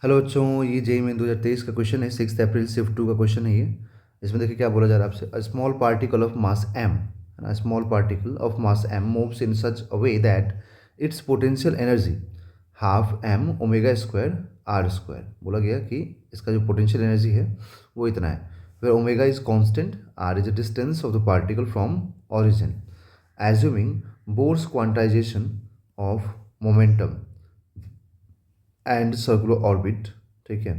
Hello बच्चों, ये JEE में 2023 का क्वेश्चन है। 6 अप्रैल शिफ्ट 2 का क्वेश्चन है ये। इसमें देखिए क्या बोला जा रहा है आपसे। A small particle of mass m, है ना, small particle of mass m moves in such a way that its potential energy half m omega square r square. बोला गया कि इसका जो पोटेंशियल एनर्जी है वो इतना है, where omega is constant, r is the distance of the particle from origin, assuming Bohr's quantization of momentum and circular orbit. ठीक है,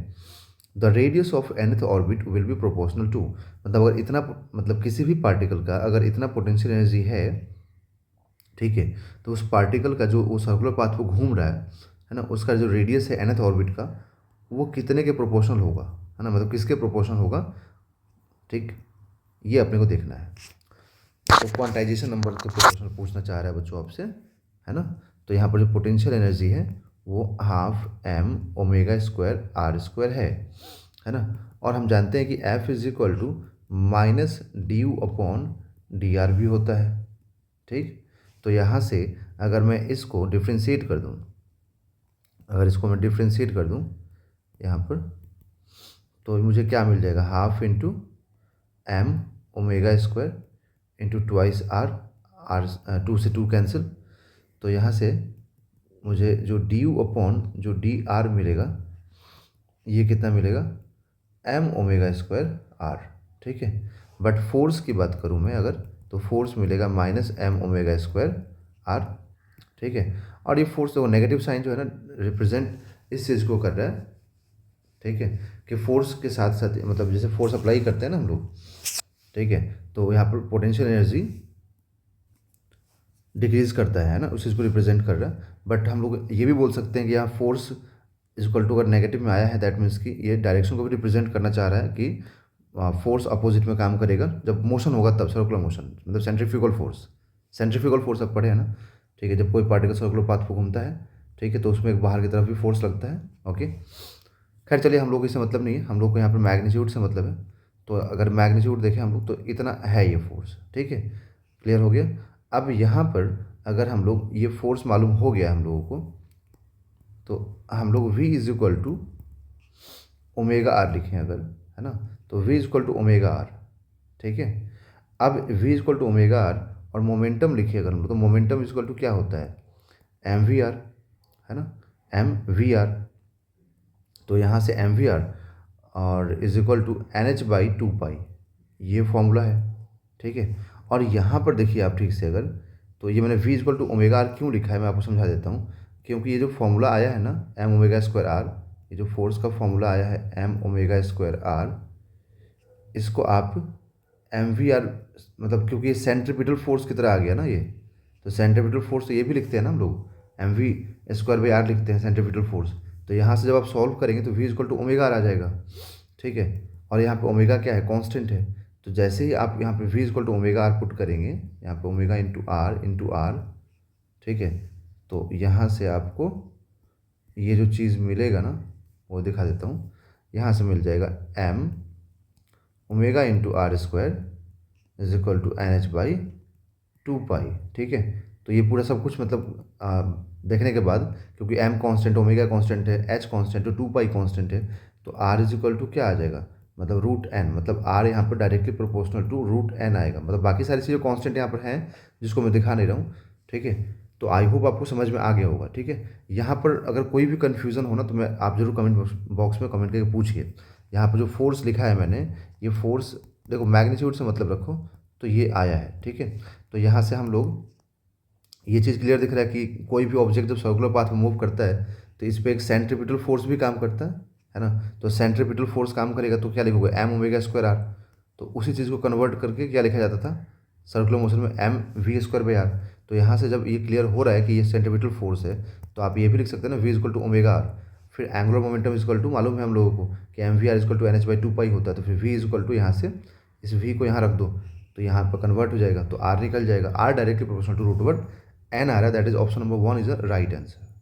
the radius of nth orbit will be proportional to. मतलब अगर इतना, मतलब किसी भी पार्टिकल का अगर इतना पोटेंशियल एनर्जी है, ठीक है, तो उस पार्टिकल का जो वो सर्कुलर पाथ पे घूम रहा है ना, उसका जो रेडियस है एनथ ऑर्बिट का, वो कितने के प्रोपोर्शनल होगा, है ना, मतलब किसके प्रोपोर्शनल होगा। ठीक, ये अपने को देखना है। तो क्वांटाइजेशन नंबर के प्रोपोर्शनल पूछना चाह रहा है बच्चों आपसे, है ना। तो यहाँ पर जो पोटेंशियल एनर्जी है वो half m omega square r square है ना। और हम जानते हैं कि F is equal to minus d U upon d r भी होता है। ठीक, तो यहाँ से अगर मैं इसको डिफ्रेंशिएट कर दूँ, अगर इसको मैं डिफ्रेंशिएट कर दूँ यहाँ पर, तो मुझे क्या मिल जाएगा, half into m omega square into twice r, r two से टू कैंसिल, तो यहाँ से मुझे जो डी यू अपॉन जो डी आर मिलेगा, ये कितना मिलेगा, एम ओमेगा स्क्वायर आर। ठीक है, बट फोर्स की बात करूँ मैं अगर, तो फोर्स मिलेगा minus m omega square r. ठीक है, और ये फोर्स तो नेगेटिव साइन जो है ना, रिप्रेजेंट इस चीज़ को कर रहा है। ठीक है, कि फोर्स के साथ साथ, मतलब जैसे फोर्स अप्लाई करते हैं ना हम लोग, ठीक है, तो यहाँ पर पोटेंशियल एनर्जी डिक्रीज करता है ना, उस चीज़ को रिप्रेजेंट कर रहा है। बट हम लोग ये भी बोल सकते हैं कि यहाँ फोर्स इक्वल टू अगर नेगेटिव में आया है, दैट मीन्स कि ये डायरेक्शन को भी रिप्रेजेंट करना चाह रहा है कि फोर्स अपोजिट में काम करेगा जब मोशन होगा, तब सर्कुलर मोशन, मतलब सेंट्रीफ्यूगल फोर्स। सेंट्रीफ्यूगल फोर्स अब पढ़े हैं ना। ठीक है, जब कोई पार्टिकल सर्कुलर पाथ पर घूमता है, ठीक है, तो उसमें एक बाहर की तरफ भी फोर्स लगता है। ओके, खैर चलिए, हम लोग इससे मतलब नहीं है, हम लोग को यहाँ पर मैग्नीट्यूड से मतलब है। तो अगर मैग्नीट्यूड देखें हम लोग, तो इतना है ये फोर्स। ठीक है, क्लियर हो गया। अब यहाँ पर अगर हम लोग ये फोर्स मालूम हो गया हम लोगों को, तो हम लोग v is equal to omega r लिखें अगर, है ना, तो v is equal to omega r. ठीक है, अब v is equal to omega r और मोमेंटम लिखिए अगर हम लोग, तो मोमेंटम इज इक्वल टू क्या होता है, एम वी आर, है ना, एम वी आर। तो यहाँ से एम वी आर और is equal to N H by two pi, ये फॉर्मूला है। ठीक है, और यहाँ पर देखिए आप ठीक से अगर, तो ये मैंने v equal to omega r क्यों लिखा है मैं आपको समझा देता हूँ। क्योंकि ये जो फॉर्मूला आया है ना, एम ओमेगा स्क्वायर आर, ये जो फोर्स का फॉर्मूला आया है एम ओमेगा स्क्वायर आर, इसको आप एम वी आर, मतलब क्योंकि ये सेंट्रीपिटल फोर्स की तरह आ गया ना ये, तो सेंट्रीपिटल फोर्स तो ये भी लिखते हैं ना हम लोग, m v square by r लिखते हैं सेंट्रीपिटल फोर्स। तो यहाँ से जब आप सॉल्व करेंगे तो v equal to omega R आ जाएगा। ठीक है, और यहाँ पे ओमेगा क्या है, कांस्टेंट है। तो जैसे ही आप यहाँ पे v equal to omega r put करेंगे, यहाँ पे ओमेगा इंटू आर, ठीक है, तो यहाँ से आपको ये जो चीज़ मिलेगा ना, वो दिखा देता हूँ। यहाँ से मिल जाएगा m omega into R square is equal to N H by two pi. ठीक है, तो ये पूरा सब कुछ मतलब देखने के बाद, क्योंकि m कांस्टेंट, ओमेगा कांस्टेंट है, h कांस्टेंट है, टू पाई कांस्टेंट है, तो r इज इक्वल टू क्या आ जाएगा, मतलब रूट n, मतलब r यहाँ पर directly proportional to root n आएगा। मतलब बाकी सारी चीज़ें कांस्टेंट यहाँ पर हैं जिसको मैं दिखा नहीं रहा हूँ। ठीक है, तो आई होप आपको समझ में आ गया होगा। ठीक है, यहाँ पर अगर कोई भी कन्फ्यूज़न हो ना, तो मैं आप जरूर कमेंट बॉक्स में कमेंट करके पूछिए। यहाँ पर जो फोर्स लिखा है मैंने, ये फोर्स देखो मैग्नीट्यूड से मतलब रखो, तो ये आया है। ठीक है, तो यहाँ से हम लोग ये चीज़ क्लियर दिख रहा है कि कोई भी ऑब्जेक्ट जब सर्कुलर पाथ में मूव करता है, तो इस पर एक सेंट्रीपिटल फोर्स भी काम करता है ना। तो सेंट्रीपिटल फोर्स काम करेगा तो क्या लिखोगे, एम ओमेगा स्क्वायर आर। तो उसी चीज़ को कन्वर्ट करके क्या लिखा जाता था सर्कुलर मोशन में, m v square by r. तो यहाँ से जब ये क्लियर हो रहा है कि ये सेंट्रीपिटल फोर्स है, तो आप ये भी लिख सकते हैं ना, V equal to omega R. फिर एंगुलर मोमेंटम इक्वल टू, मालूम है हम लोगों को कि M V R equal to N H by two pi होता है, तो फिर वी इक्वल टू यहाँ से इस वी को यहाँ रख दो, तो यहाँ पर कन्वर्ट हो जाएगा, तो आर निकल जाएगा, R directly proportional to root over N आ रहा है, that is option number 1 is the right answer.